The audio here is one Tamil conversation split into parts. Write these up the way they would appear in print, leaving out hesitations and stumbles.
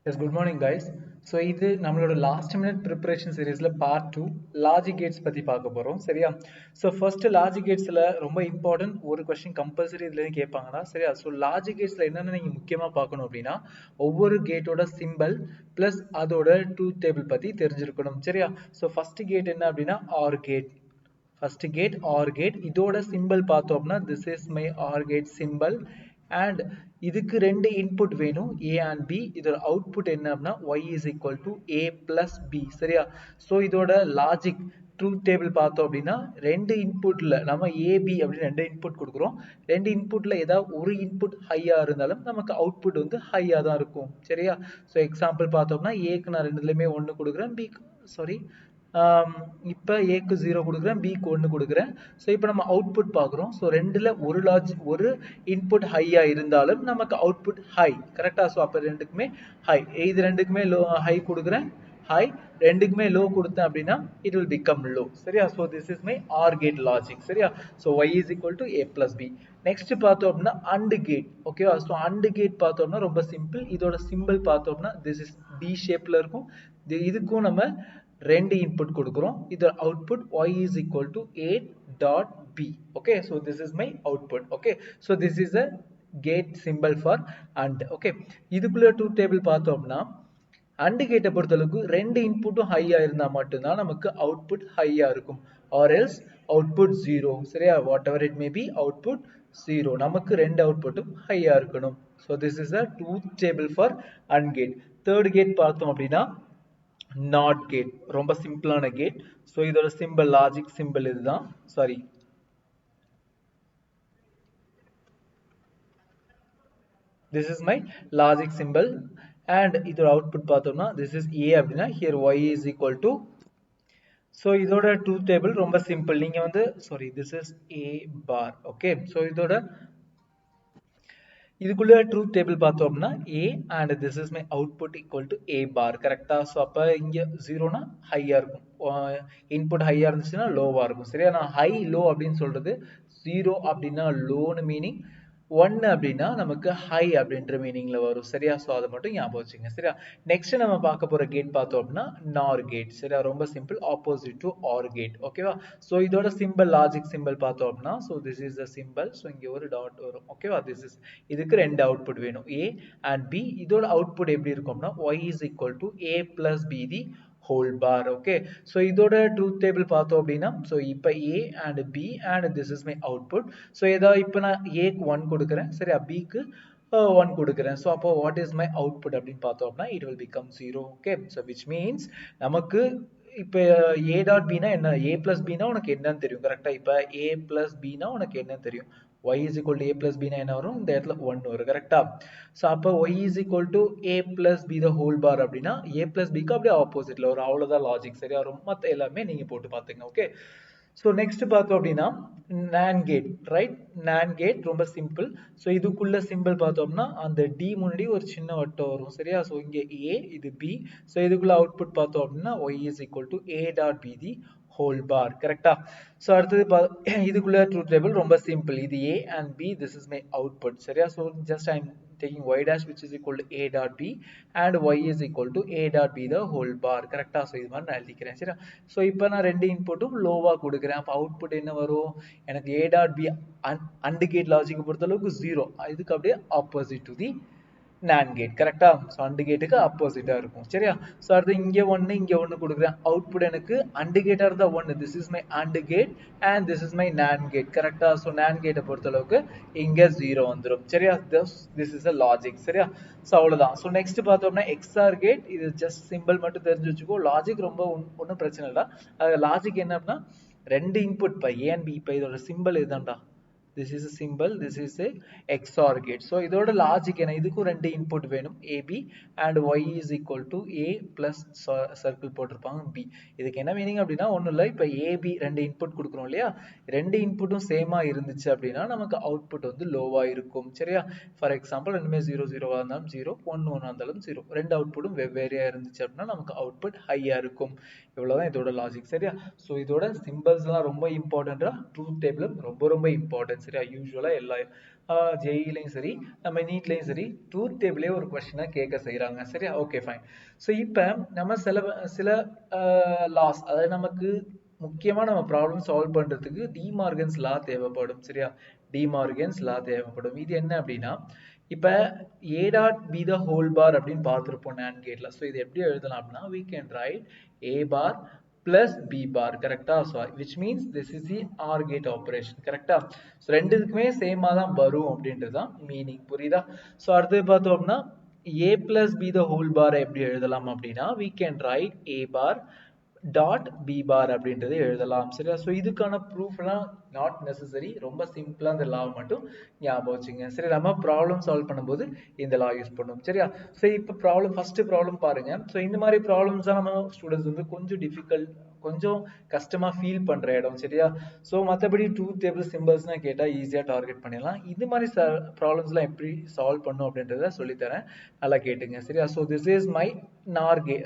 Yes, good morning guys. So இது நம்மளோட லாஸ்ட் மினிட் ப்ரிப்பரேஷன் சீரீஸ்ல பார்ட் 2 லாஜிக் கேட்ஸ் பத்தி பார்க்க போறோம் சரியா. ஸோ ஃபர்ஸ்ட் லாஜிக் கேட்ஸ்ல ரொம்ப இம்பார்ட்டன்ட் ஒரு கொஸ்டின் கம்பல்சரி இதுல இருந்து கேட்பாங்கன்னா சரியா. ஸோ லாஜிக் கேட்ஸ்ல என்னென்ன நீங்க முக்கியமா பார்க்கணும் அப்படின்னா ஒவ்வொரு கேட்டோட சிம்பிள் பிளஸ் அதோட ட்ரூத் டேபிள் பத்தி தெரிஞ்சிருக்கணும் சரியா. ஸோ ஃபர்ஸ்ட் கேட் என்ன அப்படின்னா OR gate. First gate OR gate இதோட சிம்பிள் பார்த்தோம்னா this is my OR gate simple and இதுக்கு ரெண்டு இன்புட் வேணும் ஏ அண்ட் பி. இதோட அவுட்புட் என்ன அப்படின்னா y is equal to a plus b சரியா. ஸோ இதோட லாஜிக் ட்ரூத் டேபிள் பார்த்தோம் அப்படின்னா ரெண்டு இன்புட்ல நம்ம ஏபி அப்படின்னு ரெண்டு இன்புட் கொடுக்குறோம். ரெண்டு இன்புட்ல ஏதாவது ஒரு இன்புட் ஹையா இருந்தாலும் நமக்கு அவுட்புட் வந்து ஹையா தான் இருக்கும் சரியா. ஸோ எக்ஸாம்பிள் பார்த்தோம்னா ஏக்கு நான் ரெண்டுலையுமே ஒன்று கொடுக்குறேன், பிக்கு சாரி இப்போ ஏக்கு 0 கொடுக்குறேன், பிக்கு 1 கொடுக்குறேன். ஸோ இப்போ நம்ம அவுட்புட் பார்க்குறோம். ஸோ ரெண்டில் ஒரு இன்புட் ஹையாக இருந்தாலும் நமக்கு அவுட்புட் ஹை கரெக்டாக. ஸோ அப்போ ரெண்டுக்குமே ஹை. இது ரெண்டுக்குமே லோ ஹை கொடுக்குறேன், ஹை. ரெண்டுக்குமே லோ கொடுத்தேன் அப்படின்னா இட் வில் பிகம் லோ சரியா. So this is my OR gate logic சரியா. So Y is equal to A plus B. Next பார்த்தோம் அப்படின்னா அண்ட் கேட் ஓகேவா. ஸோ அண்ட் கேட் பார்த்தோம்னா ரொம்ப சிம்பிள். இதோட சிம்பிள் பார்த்தோம்னா திஸ் இஸ் பி ஷேப்ல இருக்கும். இதுக்கும் நம்ம ரெண்டு இன்புட் கொடுக்குறோம். இதோட output y is equal to a dot b. okay, so this is my output. okay, so this is a gate symbol for and. okay, இதுக்குள்ள ட்ரூத் டேபிள் பார்த்தோம்னா அண்ட் கேட்டை பொறுத்தளவுக்கு ரெண்டு இன்புட்டும் ஹையா இருந்தா மட்டும்தான் நமக்கு அவுட்புட் ஹையா இருக்கும். ஆர் எல்ஸ் அவுட்புட் 0 சரியா. Whatever it may be output 0. நமக்கு ரெண்டு அவுட்புட்டும் ஹையா இருக்கணும். So this is a truth table for AND gate. Third gate பார்த்தோம் அப்படின்னா நாட் கேட். ரொம்ப சிம்பிளான கேட். ஸோ இதோட சிம்பிள் லாஜிக் சிம்பிள் இதுதான் sorry. this is my logic symbol and இதோட அவுட்புட் பார்த்தோம்னா this is a அப்படின்னா here y is equal to. So இதோட ட்ரூத் டேபிள் ரொம்ப சிம்பிள். நீங்க வந்து sorry this is a bar. okay, so இதோட இதுக்குள்ள ட்ரூத் டேபிள் பார்த்தோம்னா a and this is my output equal to a bar கரெக்டா. ஸோ அப்போ இங்கே 0னா ஹையா இருக்கும், இன்புட் ஹையா இருந்துச்சுன்னா லோவா இருக்கும் சரியா. நான் ஹை லோ அப்படின்னு சொல்றது 0 அப்படின்னா லோன்னு மீனிங், 1 அப்படின்னா நமக்கு ஹை அப்படின்ற மீனிங்ல வரும் சரியா. ஸோ அதை மட்டும் ஞாபகம் வச்சுங்க சரியா. நெக்ஸ்ட் நம்ம பார்க்க போற கேட் பார்த்தோம் அப்படின்னா நார் கேட் சரியா. ரொம்ப simple, opposite to OR gate ஓகேவா. ஸோ இதோட சிம்பிள் லாஜிக் சிம்பிள் பார்த்தோம் அப்படின்னா so this is the simple. So இங்கே ஒரு டாட் வரும் ஓகேவா. திஸ் இஸ் இதுக்கு ரெண்டு அவுட்புட் வேணும் ஏ அண்ட் பி. இதோட அவுட்புட் எப்படி இருக்கும்னா y is equal to a plus b the whole bar. okay, so இதோட ட்ரூத் டேபிள் பார்த்தோம் அப்படின்னா ஸோ இப்போ a and b and this is my output. So ஏதாவது இப்போ நான் ஏக்கு 1 கொடுக்குறேன் சரியா, பிக்கு 1 கொடுக்குறேன். ஸோ அப்போ வாட் இஸ் மை அவுட்புட் அப்படின்னு பார்த்தோம் அப்படின்னா it will become 0. Okay, so which means நமக்கு இப்போ ஏ டாட் பினா என்ன, ஏ பிளஸ் பினா உனக்கு என்னன்னு தெரியும் கரெக்டா. இப்போ ஏ பிளஸ் பினா உனக்கு என்னன்னு தெரியும், y is equal to a plus b என்ன வரும், இந்த இடத்துல 1 வரும் கரெக்டா. ஸோ அப்போ y is equal to a plus b the whole bar அப்படின்னா a plus bக்கு அப்படியே ஆப்போசிட்ல வரும். அவ்வளோதான் லாஜிக் சரியா. ரொம்ப எல்லாமே நீங்க போட்டு பார்த்துங்க. ஓகே, ஸோ நெக்ஸ்ட் பார்த்தோம் அப்படின்னா NAND gate right. NAND gate ரொம்ப சிம்பிள். ஸோ இதுக்குள்ள சிம்பிள் பார்த்தோம்னா அந்த டி முன்னாடி ஒரு சின்ன வட்டம் வரும் சரியா. ஸோ இங்கே ஏ இது பி. ஸோ இதுக்குள்ள அவுட்புட் பார்த்தோம் அப்படின்னா y is equal to a dot b the whole bar கரெக்டா. ஸோ அடுத்தது இதுக்குள்ள ட்ரூத் டேபிள் ரொம்ப சிம்பிள். இது a and b, this is my output சரியா. So just I'm taking y dash which is equal to a dot b and y is equal to a dot b the whole bar கரெக்டா. ஸோ இது மாதிரி நான் எழுதிக்கிறேன் சரியா. ஸோ இப்போ நான் ரெண்டு இன்புட்டும் லோவா கொடுக்குறேன். அப்போ அவுட்புட் என்ன வரும் எனக்கு a dot b AND gate logic பொறுத்த அளவுக்கு 0. இதுக்கு அப்படியே opposite to the NAND gate கரெக்டா. ஸோ அண்ட் கேட்டுக்கு ஆப்போசிட்டா இருக்கும் சரியா. ஸோ அடுத்து இங்கே 1 இங்கே 1 கொடுக்குறேன். அவுட்புட் எனக்கு அண்ட் கேட்டா இருந்தா 1, this is my AND gate and this is my NAND gate கரெக்டா. ஸோ NAND கேட்டை பொறுத்த அளவுக்கு இங்கே 0 வந்துடும் சரியா. திஸ் இஸ் அ லாஜிக் சரியா. ஸோ அவ்வளோதான். ஸோ நெக்ஸ்ட் பார்த்தோம்னா XOR கேட். இது ஜஸ்ட் சிம்பிள் மட்டும் தெரிஞ்சு வச்சுக்கோ. லாஜிக் ரொம்ப ஒன்றும் பிரச்சனை இல்லை. லாஜிக் என்ன அப்படின்னா ரெண்டு இன்புட் இப்போ ஏ அண்ட் பி. இப்போ இதோட சிம்பிள் இதுதான்டா, this is a symbol, this is a XOR gate. so இதோட லாஜிக் என்ன, இதுக்கும் ரெண்டு இன்புட் வேணும் AB and y is equal to a plus circle போட்டிருப்பாங்க b. இதுக்கு என்ன மீனிங் அப்படின்னா ஒன்றும் இல்லை, இப்போ AB ரெண்டு இன்புட் கொடுக்குறோம் இல்லையா, ரெண்டு இன்புட்டும் சேமா இருந்துச்சு அப்படின்னா நமக்கு அவுட்புட் வந்து லோவா இருக்கும் சரியா. ஃபார் எக்ஸாம்பிள் ரெண்டுமே 0 0வா இருந்தாலும் 0, 1 1 இருந்தாலும் 0, ரெண்டு அவுட்புட்டும் வெவ்வேறையா இருந்துச்சு அப்படின்னா நமக்கு அவுட்புட் ஹையா இருக்கும். இவ்வளவுதான் இதோட லாஜிக் சரியா. ஸோ இதோட சிம்பிள்ஸ்லாம் ரொம்ப இம்பார்ட்டன்டா, ட்ரூத் டேபிளும் ரொம்ப ரொம்ப இம்பார்ட்டன்ட் சரியா. யூஸ்வலா எல்லா ஜேஇலையும் சரி நம்ம நீட்லையும் சரி ட்ரூத் டேபிளே ஒரு கொஸ்டினா கேட்க செய்யறாங்க. சரியா? Okay fine. ஸோ இப்போ நம்ம சில லாஸ், அதாவது நமக்கு முக்கியமா நம்ம ப்ராப்ளம் சால்வ் பண்றதுக்கு டிமார்கன்ஸ் லா தேவைப்படும். சரியா? டிமார்கன்ஸ் லா தேவைப்படும். இது என்ன அப்படின்னா, இப்ப a dot b the whole bar அப்படின்னு பார்த்திருப்போம் NAND கேட்ல. ஸோ இது எப்படி எழுதலாம் அப்படின்னா, we can write a bar plus b bar. கரெக்டா? So which means this is the OR gate operation. கரெக்டா? ஸோ ரெண்டுக்குமே சேமா தான் வரும் அப்படின்றது தான் மீனிங். புரியுதா? ஸோ அடுத்து பார்த்தோம் அப்படின்னா, a plus b the whole bar எப்படி எழுதலாம் அப்படின்னா, we can write a bar dot B bar அப்படின்றது எழுதலாம். சரியா? ஸோ இதுக்கான ப்ரூஃப்லாம் நாட் நெசசரி, ரொம்ப சிம்பிளா இந்த லா மட்டும் ஞாபகம் வச்சுங்க. சரி, நம்ம ப்ராப்ளம் சால்வ் பண்ணும்போது இந்த லா யூஸ் பண்ணுவோம். சரியா? ஸோ இப்போ ஃபர்ஸ்ட் ப்ராப்ளம் பாருங்க. ஸோ இந்த மாதிரி ப்ராப்ளம்ஸ் தான் நம்ம ஸ்டூடெண்ட்ஸ் வந்து கொஞ்சம் டிஃபிகல்ட், கொஞ்சம் கஷ்டமா ஃபீல் பண்ற இடம். சரியா? ஸோ மற்றபடி ட்ரூத் டேபிள் சிம்பிள்ஸ்னா கேட்டா ஈஸியா டார்கெட் பண்ணிடலாம். இது மாதிரி ப்ராப்ளம்ஸ்லாம் எப்படி சால்வ் பண்ணும் அப்படின்றத சொல்லித்தரேன், நல்லா கேட்டுங்க. சரியா? So this is my Narke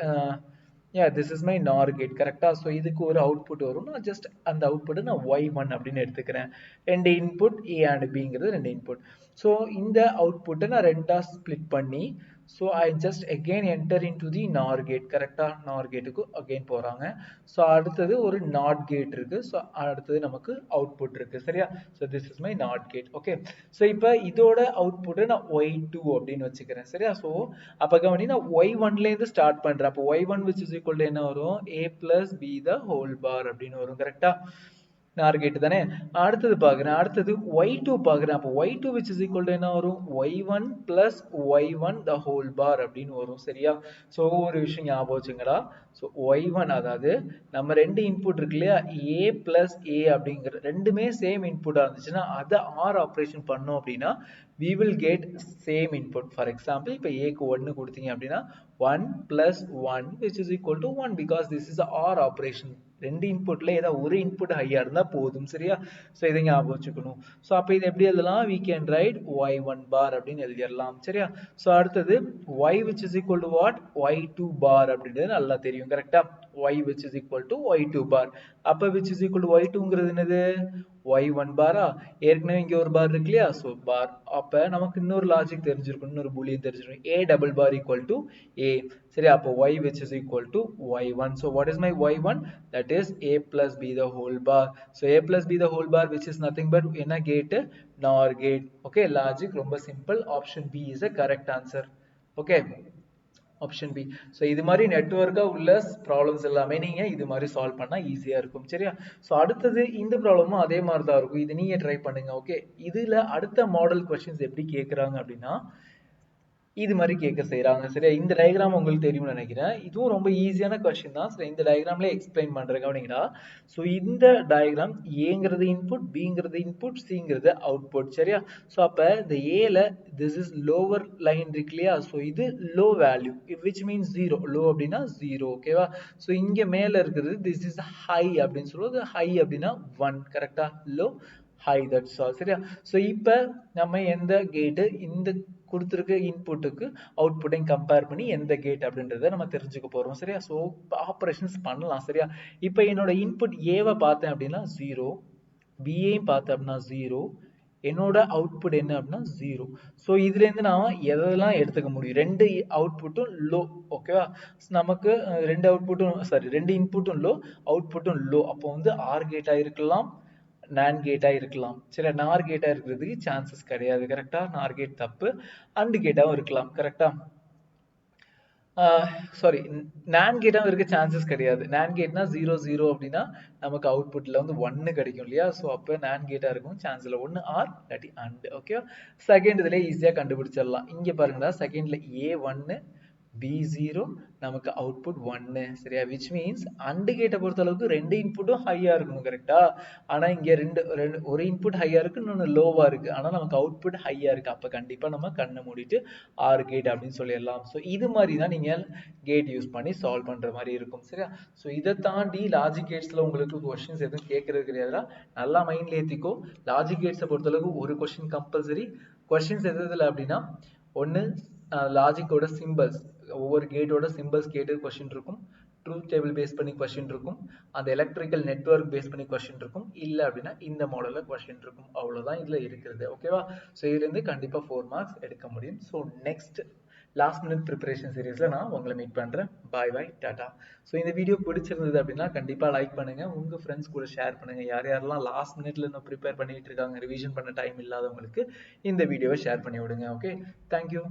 this is my NOR gate. கரெக்டா? ஸோ இதுக்கு ஒரு அவுட்புட் வரும். நான் ஜஸ்ட் அந்த அவுட்புட் நான் y1 அப்படின்னு எடுத்துக்கிறேன். ரெண்டு இன்புட் a and bங்கிறது ரெண்டு இன்புட். ஸோ இந்த அவுட்புட்டை நான் ரெண்டா ஸ்பிளிட் பண்ணி, so I just again enter into the NOR gate. கரெக்டா? NOR கேட்டுக்கு அகெயின் போறாங்க. ஸோ அடுத்தது ஒரு NOT கேட் இருக்கு. ஸோ அடுத்தது நமக்கு அவுட்புட் இருக்கு. சரியா? So this is my NOT gate. Okay. So இப்போ இதோட அவுட்புட்டை நான் y2 அப்படின்னு வச்சுக்கிறேன். சரியா? ஸோ அப்போ கவனி, நான் y1லேருந்து ஸ்டார்ட் பண்றேன். அப்போ y1 which is equal to என்ன வரும்? a plus b the whole bar அப்படின்னு வரும். கரெக்டா? நார் கேட்டு தானே. அடுத்தது பாக்குறேன், அடுத்தது y2 பாக்குறேன். அப்போ y2 which is equal to என்ன வரும்? y1 plus y1 the whole bar அப்படின்னு வரும். சரியா? ஸோ ஒரு விஷயம் ஞாபகம் வச்சுங்கடா. ஸோ y1, அதாவது நம்ம ரெண்டு இன்புட் இருக்கு இல்லையா, a plus a அப்படிங்கிற ரெண்டுமே சேம் இன்புட்டா இருந்துச்சுன்னா அதை ஆர் ஆப்ரேஷன் பண்ணோம் அப்படின்னா we will get same input. For example, இப்போ a க்கு 1 கொடுத்தீங்க அப்படின்னா 1 plus 1 which is equal to 1 because this is a OR operation. ரெண்டு இன்புட்ல ஏதாவது ஒரு இன்புட் ஹையா இருந்தா போதும். சரியா? ஸோ இதை ஞாபகம் வச்சுக்கணும். ஸோ அப்போ இது எப்படி எழுதலாம்? we can write y1 bar அப்படின்னு எழுதிடலாம். சரியா? ஸோ அடுத்தது y which is equal to what? y2 bar அப்படின்றது நல்லா தெரியும். கரெக்டா? y which is equal to y2 bar. அப்போ which is equal to y2ங்கிறது என்னது? y1 பாரா? ஏற்கனவே இங்க ஒரு பார் இருக்கு இல்லையா? ஸோ பார். அப்போ நமக்கு இன்னொரு லாஜிக் தெரிஞ்சிருக்கும், இன்னொரு பூலியன் தெரிஞ்சிருக்கும். a double bar equal to a. சரியா? அப்போ y which is equal to y1. So what is my y1? That is a plus b the whole bar. So a plus b the whole bar which is nothing but என்ன gate? NOR gate. Okay, logic ரொம்ப simple. Option B is a correct answer. Okay, option B. So இது மாதிரி நெட்வொர்க்கா உள்ள ப்ராப்ளம்ஸ் எல்லாமே நீங்க இது மாதிரி சால்வ் பண்ணா ஈஸியா இருக்கும். சரியா? ஸோ அடுத்தது இந்த ப்ராப்ளமும் அதே மாதிரி தான் இருக்கும். இது நீங்க ட்ரை பண்ணுங்க. ஓகே, இதுல அடுத்த மாடல் கொஸ்டின்ஸ் எப்படி கேட்கறாங்க அப்படின்னா இது மாதிரி கேட்க செய்யறாங்க. சரியா? இந்த டயக்ராம் உங்களுக்கு தெரியும்னு நினைக்கிறேன். இதுவும் ரொம்ப ஈஸியான கொஸ்டின் தான். சரி, இந்த டயக்ராம்ல எக்ஸ்பிளைன் பண்றேன், கவனிங்கடா. ஸோ இந்த டயக்ராம் ஏங்கிறது இன்புட், பிங்கிறது இன்புட், சிங்கிறது அவுட்புட். சரியா? ஸோ அப்ப இந்த ஏல திஸ் இஸ் லோவர் லைன் இருக்கு இல்லையா? ஸோ இது low value which means zero. Low அப்படின்னா ஜீரோ. ஓகேவா? ஸோ இங்க மேல இருக்கிறது திஸ் இஸ் ஹை அப்படின்னு சொல்லுவது. ஹை அப்படின்னா 1. கரெக்டா? Low, high, that's all. சரியா? ஸோ இப்போ நம்ம எந்த கேட்டு இந்த கொடுத்துருக்க இன்புட்டுக்கு அவுட்புட்டையும் கம்பேர் பண்ணி எந்த கேட் அப்படின்றத நம்ம தெரிஞ்சுக்க போறோம். சரியா? ஸோ ஆப்ரேஷன்ஸ் பண்ணலாம். சரியா? இப்போ என்னோட இன்புட் ஏவை பார்த்தேன் அப்படின்னா 0, பிஏயும் பார்த்தேன் அப்படின்னா 0, என்னோட அவுட்புட் என்ன அப்படின்னா 0. ஸோ இதுல இருந்து நான் எதெல்லாம் எடுத்துக்க முடியும்? ரெண்டு அவுட்புட்டும் லோ. ஓகேவா? நமக்கு ரெண்டு இன்புட்டும் லோ, அவுட்புட்டும் லோ. அப்போ வந்து ஆர் கேட்டா இருக்கலாம், NAND கேட்டா இருக்கலாம். சரி, NOR கேட்டா இருக்கிறதுக்கு சான்சஸ் கிடையாது. கரெக்டா? NOR கேட் தப்பு. AND கேட்டாவும் இருக்கலாம். கரெக்டா? சாரி, NAND கேட்டாவும் இருக்க சான்சஸ் கிடையாது. NAND கேட்னா 0 0 அப்படின்னா நமக்கு அவுட்புட்ல வந்து 1 கிடைக்கும் இல்லையா? ஸோ அப்போ NAND கேட்டா இருக்கும் சான்ஸ்ல 1 ஆர் இல்லாட்டி AND. ஓகே, செகண்ட் இதுல ஈஸியா கண்டுபிடிச்சிடலாம். இங்க பாருங்கடா, செகண்ட்ல A1 B0 நமக்கு அவுட்புட் 1. சரியா? விச் மீன்ஸ் அண்ட் கேட்டை பொறுத்த அளவுக்கு ரெண்டு இன்புட்டும் ஹையா இருக்கணும். கரெக்டா? ஆனா இங்க ஒரு இன்புட் ஹையா இருக்கு, இன்னொன்னு லோவா இருக்கு. ஆனா நமக்கு அவுட்புட் ஹையா இருக்கு. அப்ப கண்டிப்பா நம்ம கண்ணை மூடிட்டு ஆர் கேட் அப்படின்னு சொல்லிடலாம். ஸோ இது மாதிரி தான் நீங்க கேட் யூஸ் பண்ணி சால்வ் பண்ற மாதிரி இருக்கும். சரியா? ஸோ இதை தாண்டி லாஜிக் கேட்ஸ்ல உங்களுக்கு கொஸ்டின்ஸ் எதுவும் கேட்கறது கிடையாதுடா. நல்லா மைண்ட்ல ஏத்திக்கோ. லாஜிக் கேட்ஸை பொறுத்த அளவுக்கு ஒரு கொஸ்டின் கம்பல்சரி. கொஸ்டின்ஸ் எதுல அப்படின்னா, ஒன்னு லாஜிக்கோட சிம்பிள்ஸ், ஒவ்வொரு கேட்டோட சிம்பிள்ஸ் கேட்டு கொஸ்டின் இருக்கும். ட்ரூத் டேபிள் பேஸ் பண்ணி கொஸ்டின் இருக்கும், அந்த எலக்ட்ரிக்கல் நெட்வொர்க் பேஸ் பண்ணி கொஸ்டின் இருக்கும், இல்லை அப்படின்னா இந்த மாடலில் கொஸ்டின் இருக்கும். அவ்வளோதான் இதில் இருக்கிறது. ஓகேவா? ஸோ இதுலேருந்து கண்டிப்பாக 4 மார்க்ஸ் எடுக்க முடியும். So next last minute preparation சீரீஸில் நான் உங்களை மீட் பண்ணுறேன். பாய் பாய், டாடா. ஸோ இந்த வீடியோ பிடிச்சிருந்தது அப்படின்னா கண்டிப்பாக லைக் பண்ணுங்கள், உங்கள் ஃப்ரெண்ட்ஸ் கூட ஷேர் பண்ணுங்கள். யார் யாரெல்லாம் லாஸ்ட் மினிட்ல இன்னும் ப்ரிப்பேர் பண்ணிட்டு இருக்காங்க, ரிவிஷன் பண்ண டைம் இல்லாதவங்களுக்கு இந்த வீடியோவை ஷேர் பண்ணி விடுங்க. Okay, thank you.